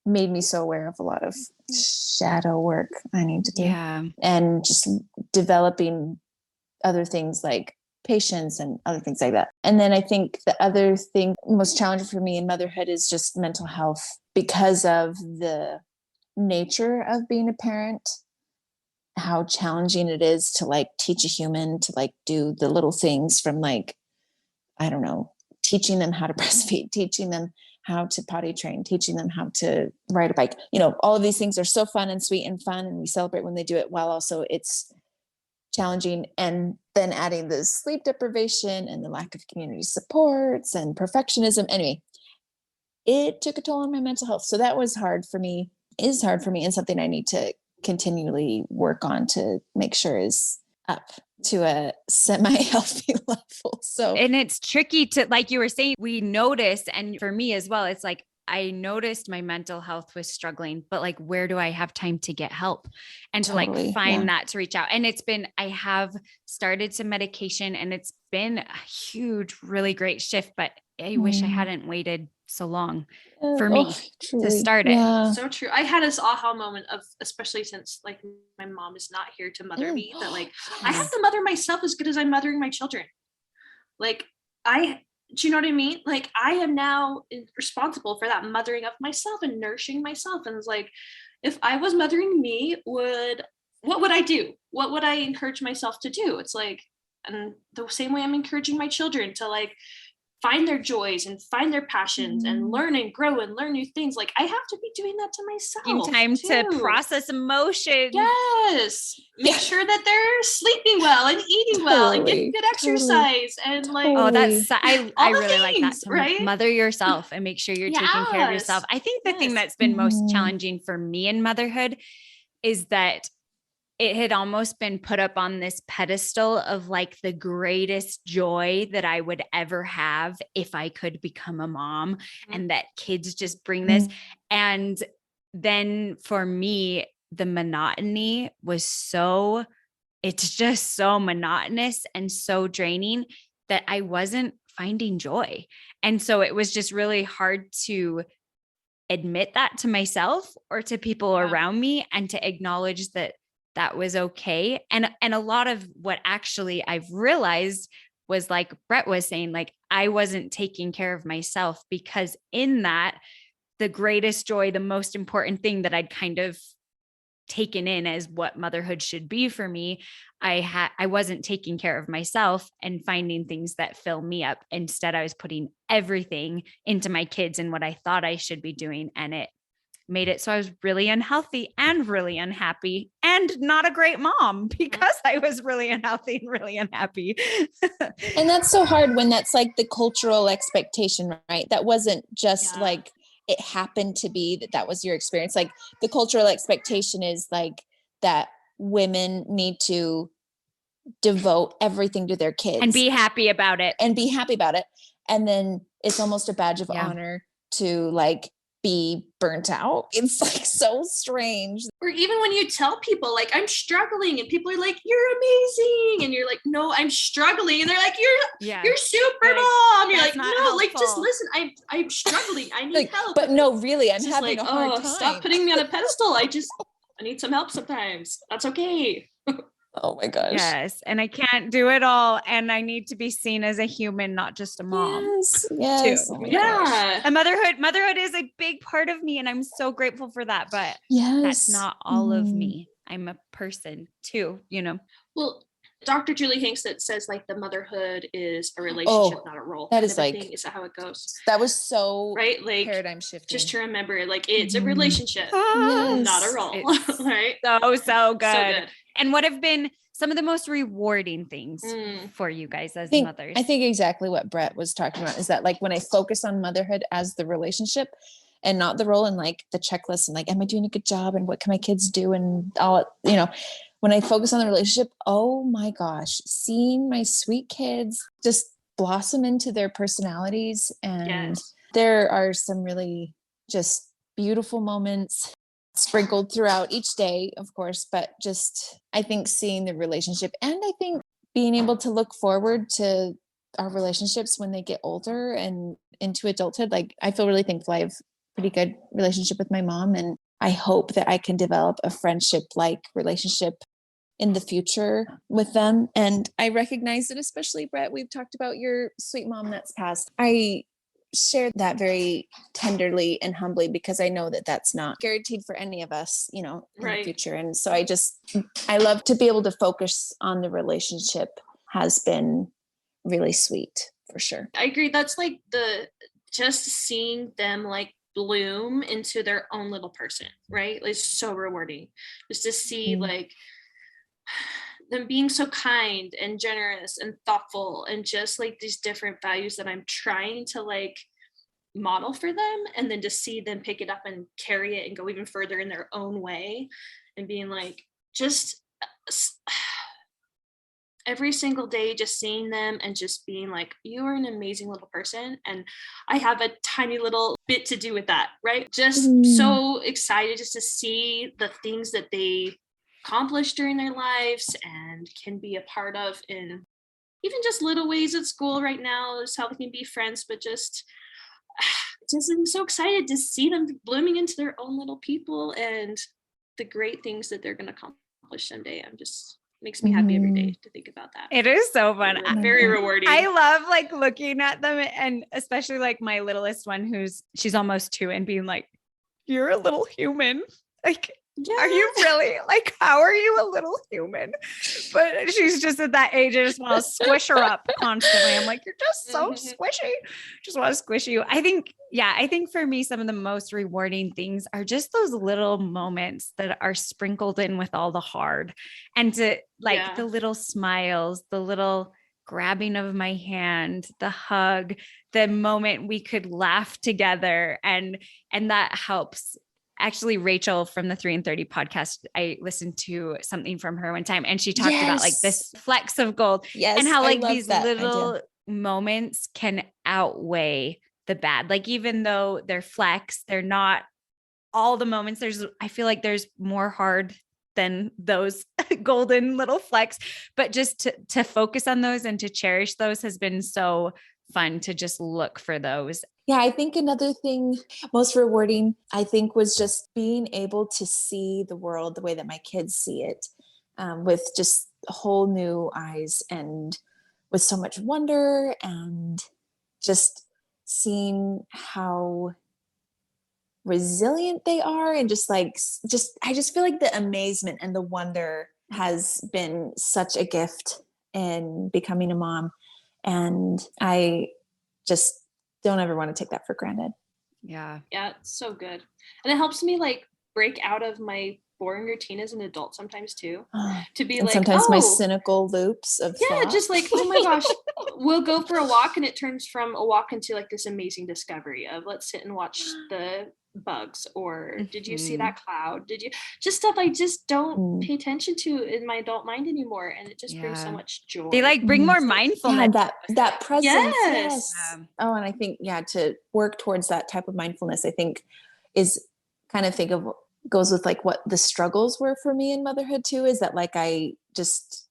made me so aware of a lot of shadow work I need to do. Yeah. And just developing other things like patience and other things like that. And then I think the other thing most challenging for me in motherhood is just mental health, because of the nature of being a parent, how challenging it is to like teach a human to like do the little things from like, I don't know, teaching them how to breastfeed, teaching them how to potty train, teaching them how to ride a bike. You know, all of these things are so fun and sweet and fun, and we celebrate when they do it, while also it's challenging. And then adding the sleep deprivation and the lack of community supports and perfectionism. Anyway, it took a toll on my mental health. So that was hard for me, is hard for me, and something I need to continually work on to make sure is up to a semi-healthy level. So, and it's tricky to, like you were saying, we notice, and for me as well, it's like, I noticed my mental health was struggling, but like, where do I have time to get help and to like find that, to reach out? And it's been, I have started some medication, and it's been a huge, really great shift, but I wish I hadn't waited so long for me to start it. So true. I had this aha moment of, especially since like my mom is not here to mother me, that like I have to mother myself as good as I'm mothering my children. Like do you know what I mean? Like I am now responsible for that mothering of myself and nourishing myself. And it's like, if I was mothering me, what would I do? What would I encourage myself to do? It's like, and the same way I'm encouraging my children to like find their joys and find their passions and learn and grow and learn new things. Like I have to be doing that to myself. Taking time to process emotions. Yes. Make sure that they're sleeping well and eating well and getting good exercise and like, oh, that's, I really things, like that. To right? Mother yourself and make sure you're taking care of yourself. I think the thing that's been most challenging for me in motherhood is that it had almost been put up on this pedestal of like the greatest joy that I would ever have if I could become a mom, and that kids just bring this. And then for me, the monotony was so, it's just so monotonous and so draining that I wasn't finding joy. And so it was just really hard to admit that to myself or to people around me, and to acknowledge that that was okay. And a lot of what actually I've realized was, like Brett was saying, like I wasn't taking care of myself, because in that, the greatest joy, the most important thing that I'd kind of taken in as what motherhood should be for me, I wasn't taking care of myself and finding things that fill me up. Instead, I was putting everything into my kids and what I thought I should be doing, and it made it so I was really unhealthy and really unhappy and not a great mom because I was really unhealthy and really unhappy. And that's so hard when that's like the cultural expectation, right? That wasn't just like it happened to be that was your experience. Like the cultural expectation is like that women need to devote everything to their kids and be happy about it. And then it's almost a badge of honor to like be burnt out. It's like so strange. Or even when you tell people like I'm struggling and people are like, you're amazing. And you're like, no, I'm struggling. And they're like, you're super mom. You're like, no, helpful. like just listen. I'm struggling. I need help. But no, really, I'm just having like, a hard time. Stop putting me on a pedestal. I need some help sometimes. That's okay. Oh my gosh. Yes. And I can't do it all. And I need to be seen as a human, not just a mom. Yes. Too. Oh yeah. And motherhood is a big part of me. And I'm so grateful for that. But that's not all of me. I'm a person too, you know? Well, Dr. Julie Hanks that says like the motherhood is a relationship, not a role. That is like, is that how it goes? That was so right. Like paradigm shifting. Just to remember, like it's a relationship, not a role. Right. So good. And what have been some of the most rewarding things for you guys as mothers? I think exactly what Brett was talking about is that like when I focus on motherhood as the relationship and not the role and like the checklist and like, am I doing a good job and what can my kids do and all, you know, when I focus on the relationship, oh my gosh, seeing my sweet kids just blossom into their personalities. And there are some really just beautiful moments sprinkled throughout each day, of course, but just, I think seeing the relationship and I think being able to look forward to our relationships when they get older and into adulthood. Like I feel really thankful. I have a pretty good relationship with my mom and I hope that I can develop a friendship-like relationship in the future with them. And I recognize that, especially Brett, we've talked about your sweet mom that's passed. I share that very tenderly and humbly because I know that that's not guaranteed for any of us, you know, in the future. And so I love to be able to focus on the relationship has been really sweet for sure. I agree. That's like just seeing them like bloom into their own little person, right? It's so rewarding just to see like them being so kind and generous and thoughtful and just like these different values that I'm trying to like model for them, and then to see them pick it up and carry it and go even further in their own way and being like just every single day just seeing them and just being like, you are an amazing little person and I have a tiny little bit to do with that, right? Just so excited just to see the things that they accomplished during their lives and can be a part of in even just little ways at school right now is how they can be friends, but just I'm so excited to see them blooming into their own little people and the great things that they're going to accomplish someday. Makes me happy every day to think about that. It is so fun. Very rewarding. I love like looking at them and especially like my littlest one she's almost 2 and being like, you're a little human. Like, are you really like, how are you a little human? But she's just at that age. I just want to squish her up constantly. I'm like, you're just so squishy. Just want to squish you. I think for me, some of the most rewarding things are just those little moments that are sprinkled in with all the hard and to like the little smiles, the little grabbing of my hand, the hug, the moment we could laugh together. And that helps. Actually, Rachel from the 3 and 30 podcast, I listened to something from her one time and she talked about like this flecks of gold and how like these little moments can outweigh the bad. Like, even though they're flecks, they're not all the moments. I feel like there's more hard than those golden little flecks, but just to focus on those and to cherish those has been so fun to just look for those. Yeah, I think another thing most rewarding, I think, was just being able to see the world the way that my kids see it, with just whole new eyes and with so much wonder and just seeing how resilient they are and I just feel like the amazement and the wonder has been such a gift in becoming a mom. And I just don't ever want to take that for granted. Yeah. Yeah, it's so good. And it helps me like break out of my boring routine as an adult sometimes too. To be And like, sometimes my oh, cynical loops of yeah, thought. just like, oh my gosh, we'll go for a walk and it turns from a walk into like this amazing discovery of let's sit and watch the bugs, or did you see that cloud? Did you just stuff I just don't pay attention to in my adult mind anymore. And it just brings so Yeah. much joy. They like bring more mindfulness. Yeah, that presence. Yes. Yes. Oh, and I think, to work towards that type of mindfulness, I think is kind of goes with like what the struggles were for me in motherhood too, is that like I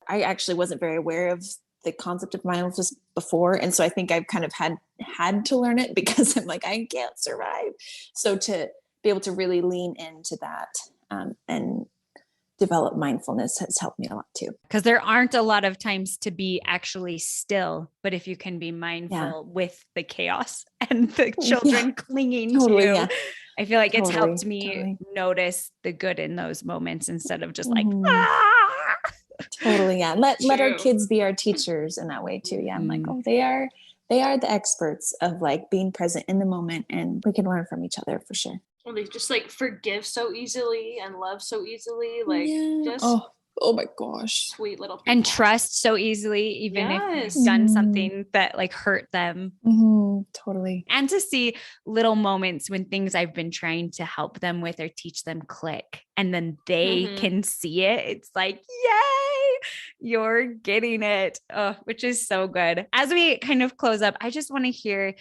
actually wasn't very aware of the concept of mindfulness before. And so I think I've kind of had to learn it because I'm like, I can't survive. So to be able to really lean into that and develop mindfulness has helped me a lot too. Because there aren't a lot of times to be actually still, but if you can be mindful with the chaos and the children clinging to you, I feel like it's helped me notice the good in those moments instead of just like, Totally. Yeah. Let our kids be our teachers in that way too. Yeah. I'm like, oh, they are the experts of like being present in the moment, and we can learn from each other for sure. Well, they just like forgive so easily and love so easily. Like just oh my gosh. Sweet little people. And trust so easily, even if you've done something that like hurt them. Totally. And to see little moments when things I've been trying to help them with or teach them click, and then they can see it. It's like, yay, you're getting it, which is so good. As we kind of close up, I just want to hear,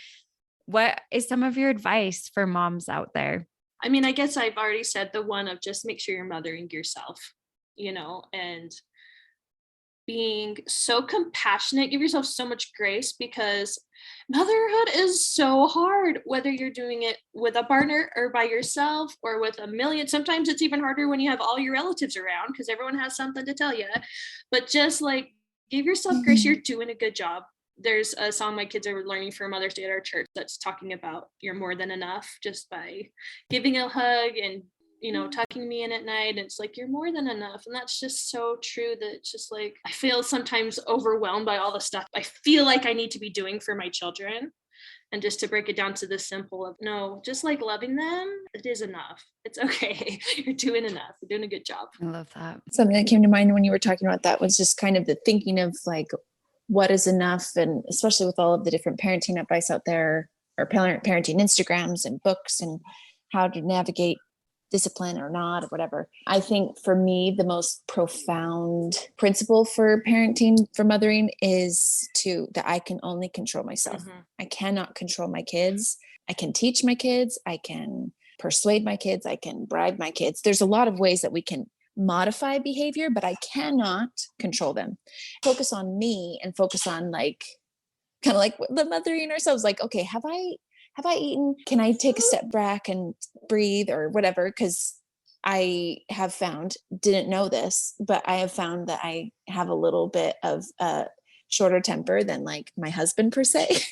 what is some of your advice for moms out there? I mean, I guess I've already said the one of just make sure you're mothering yourself, and being so compassionate, give yourself so much grace, because motherhood is so hard, whether you're doing it with a partner or by yourself or with a million. Sometimes it's even harder when you have all your relatives around because everyone has something to tell you. But just like give yourself grace, you're doing a good job. There's a song my kids are learning for Mother's Day at our church that's talking about you're more than enough, just by giving a hug and tucking me in at night. It's like, you're more than enough. And that's just so true, that it's just like, I feel sometimes overwhelmed by all the stuff I feel like I need to be doing for my children. And just to break it down to the simple of, no, just like loving them, it is enough. It's okay. You're doing enough. You're doing a good job. I love that. Something that came to mind when you were talking about that was just kind of the thinking of like, what is enough? And especially with all of the different parenting advice out there, or parenting Instagrams and books, and how to navigate discipline or not, or whatever. I think for me, the most profound principle for parenting, for mothering, is that I can only control myself. I cannot control my kids. I can teach my kids. I can persuade my kids. I can bribe my kids. There's a lot of ways that we can modify behavior, but I cannot control them. Focus on me and focus on like, kind of like the mothering ourselves. Like, okay, have I eaten? Can I take a step back and breathe or whatever? Because I have found, didn't know this, but I have found that I have a little bit of a shorter temper than like my husband per se.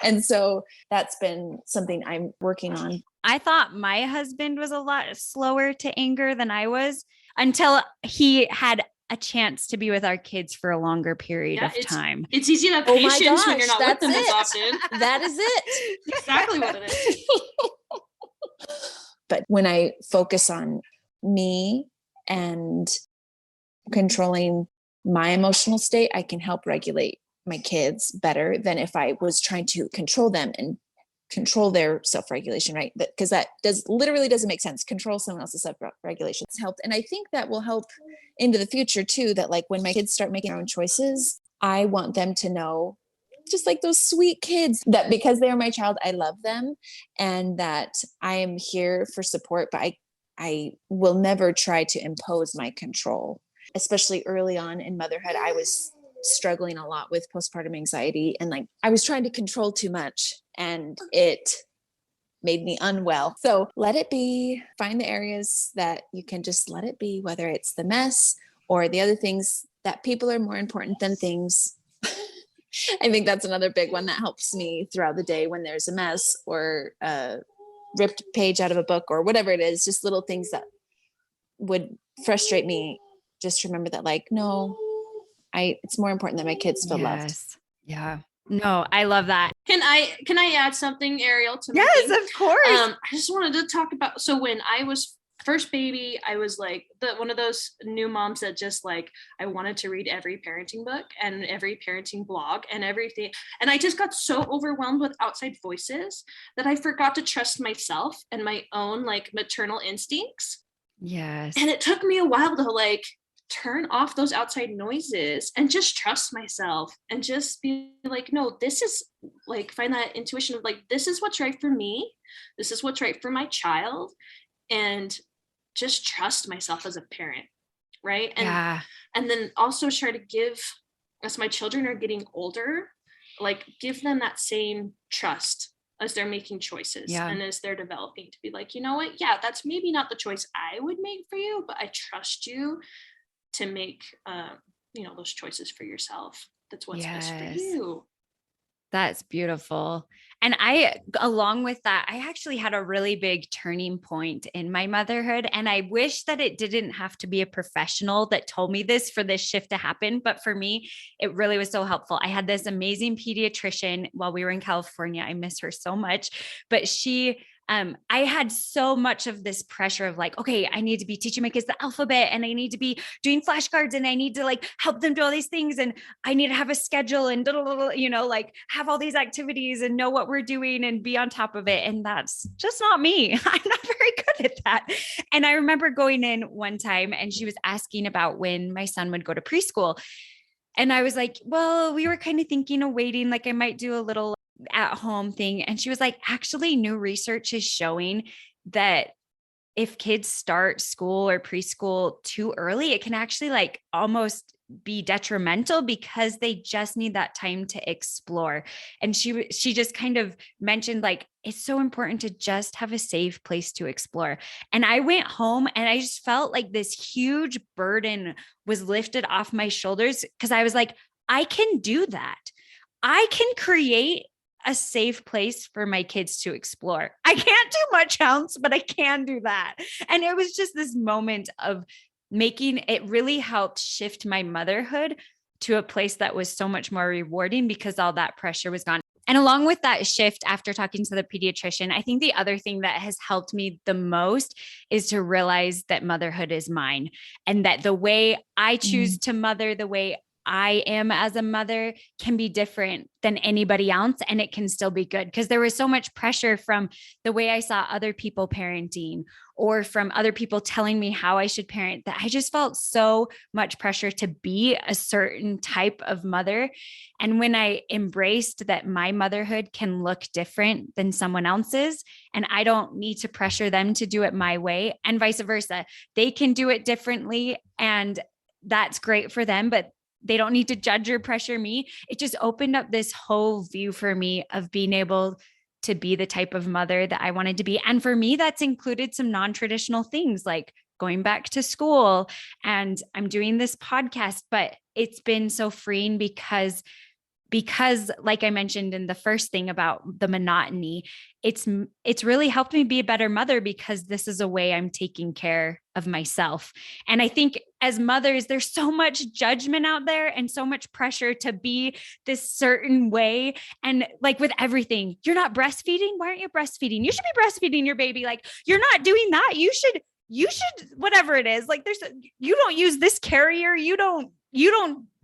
And so that's been something I'm working on. I thought my husband was a lot slower to anger than I was, until he had a chance to be with our kids for a longer period of time. It's easy to have patience when you're not with them as often. That is it. Exactly what it is. But when I focus on me and controlling my emotional state, I can help regulate my kids better than if I was trying to control them and control their self-regulation, right? Because that literally doesn't make sense. Control someone else's self-regulation has helped. And I think that will help into the future too, that like when my kids start making their own choices, I want them to know, just like those sweet kids, that because they are my child, I love them, and that I am here for support, but I will never try to impose my control. Especially early on in motherhood, I was struggling a lot with postpartum anxiety, and like I was trying to control too much, and it made me unwell. So let it be. Find the areas that you can just let it be, whether it's the mess or the other things, that people are more important than things. I think that's another big one that helps me throughout the day when there's a mess or a ripped page out of a book or whatever it is, just little things that would frustrate me. Just remember that like, no, it's more important that my kids feel loved. Yeah. No, I love that. Can I add something, Ariel, to my Yes, thing? of course. I just wanted to talk about, so when I was first baby, I was like one of those new moms that just like, I wanted to read every parenting book and every parenting blog and everything. And I just got so overwhelmed with outside voices that I forgot to trust myself and my own like maternal instincts. Yes. And it took me a while to like turn off those outside noises and just trust myself and just be like, no, this is like, find that intuition of like, this is what's right for me. This is what's right for my child. And just trust myself as a parent. Right. And then also try to give, as my children are getting older, like give them that same trust as they're making choices and as they're developing, to be like, you know what? Yeah, that's maybe not the choice I would make for you, but I trust you to make, those choices for yourself. That's what's best for you. That's beautiful. And along with that, I actually had a really big turning point in my motherhood. And I wish that it didn't have to be a professional that told me this for this shift to happen. But for me, it really was so helpful. I had this amazing pediatrician while we were in California. I miss her so much, but I had so much of this pressure of like, okay, I need to be teaching my kids the alphabet and I need to be doing flashcards and I need to like help them do all these things. And I need to have a schedule and, like have all these activities and know what we're doing and be on top of it. And that's just not me. I'm not very good at that. And I remember going in one time and she was asking about when my son would go to preschool. And I was like, well, we were kind of thinking of waiting, like I might do a little at home thing. And she was like, actually, new research is showing that if kids start school or preschool too early, it can actually like almost be detrimental because they just need that time to explore. And she just kind of mentioned like, it's so important to just have a safe place to explore. And I went home and I just felt like this huge burden was lifted off my shoulders because I was like, I can do that. I can create a safe place for my kids to explore. I can't do much else, but I can do that. And it was just this moment of making it really helped shift my motherhood to a place that was so much more rewarding because all that pressure was gone. And along with that shift, after talking to the pediatrician, I think the other thing that has helped me the most is to realize that motherhood is mine and that the way I choose to mother, the way I am as a mother can be different than anybody else. And it can still be good because there was so much pressure from the way I saw other people parenting or from other people telling me how I should parent that I just felt so much pressure to be a certain type of mother. And when I embraced that my motherhood can look different than someone else's, and I don't need to pressure them to do it my way and vice versa, they can do it differently. And that's great for them, but they don't need to judge or pressure me. It just opened up this whole view for me of being able to be the type of mother that I wanted to be. And for me, that's included some non-traditional things like going back to school and I'm doing this podcast, but it's been so freeing because like I mentioned in the first thing about the monotony, it's really helped me be a better mother because this is a way I'm taking care of myself. And I think as mothers, there's so much judgment out there and so much pressure to be this certain way. And like with everything, you're not breastfeeding. Why aren't you breastfeeding? You should be breastfeeding your baby. Like you're not doing that. You should, whatever it is, like you don't use this carrier. You don't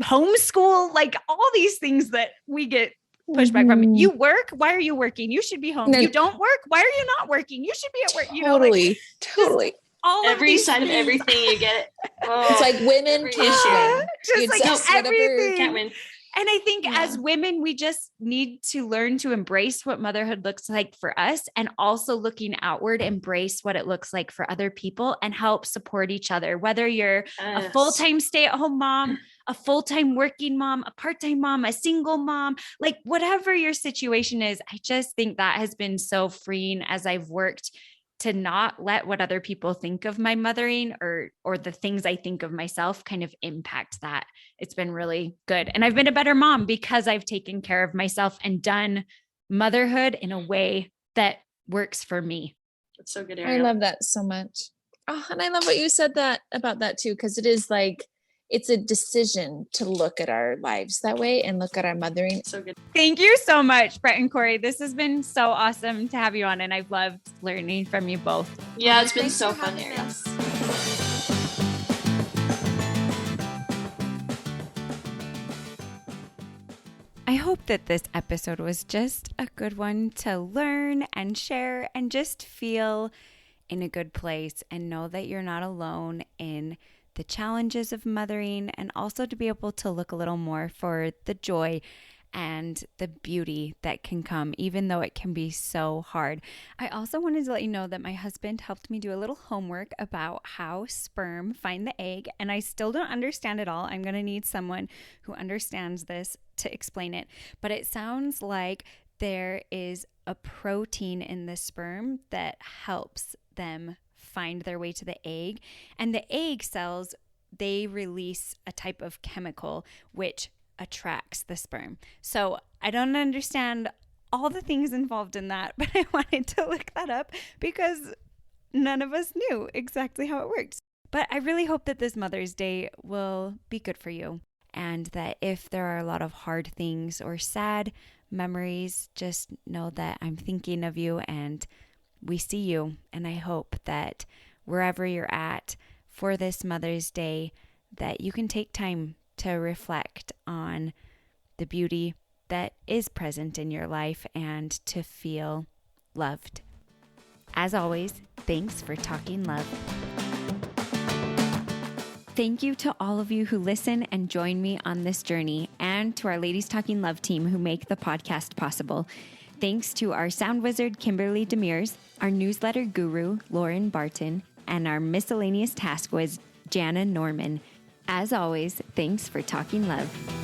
homeschool, like all these things that we get pushback from. You work, why are you working? You should be home. You don't work, why are you not working? You should be at work. Totally. All every side of everything you get. Oh, it's like women can't win. Just like everything. Can't win. And I think as women, we just need to learn to embrace what motherhood looks like for us and also looking outward, embrace what it looks like for other people and help support each other. Whether you're a full-time stay-at-home mom, a full-time working mom, a part-time mom, a single mom, like whatever your situation is, I just think that has been so freeing as I've worked to not let what other people think of my mothering or the things I think of myself kind of impact that. It's been really good. And I've been a better mom because I've taken care of myself and done motherhood in a way that works for me. That's so good, Ariel. I love that so much. Oh, and I love what you said that about that too, because it is like, it's a decision to look at our lives that way and look at our mothering. So good. Thank you so much, Brett and Corey. This has been so awesome to have you on, and I've loved learning from you both. Yeah, it's been Thanks so for fun, having Ariel. us. I hope that this episode was just a good one to learn and share and just feel in a good place and know that you're not alone in the challenges of mothering, and also to be able to look a little more for the joy and the beauty that can come, even though it can be so hard. I also wanted to let you know that my husband helped me do a little homework about how sperm find the egg, and I still don't understand it all. I'm going to need someone who understands this to explain it, but it sounds like there is a protein in the sperm that helps them find their way to the egg, and the egg cells, they release a type of chemical which attracts the sperm. So I don't understand all the things involved in that, but I wanted to look that up because none of us knew exactly how it works. But I really hope that this Mother's Day will be good for you, and that if there are a lot of hard things or sad memories, just know that I'm thinking of you and we see you. And I hope that wherever you're at for this Mother's Day, that you can take time to reflect on the beauty that is present in your life and to feel loved. As always, thanks for talking love. Thank you to all of you who listen and join me on this journey, and to our Ladies Talking Love team who make the podcast possible. Thanks to our sound wizard, Kimberly Demers, our newsletter guru, Lauren Barton, and our miscellaneous task whiz, Jana Norman. As always, thanks for talking love.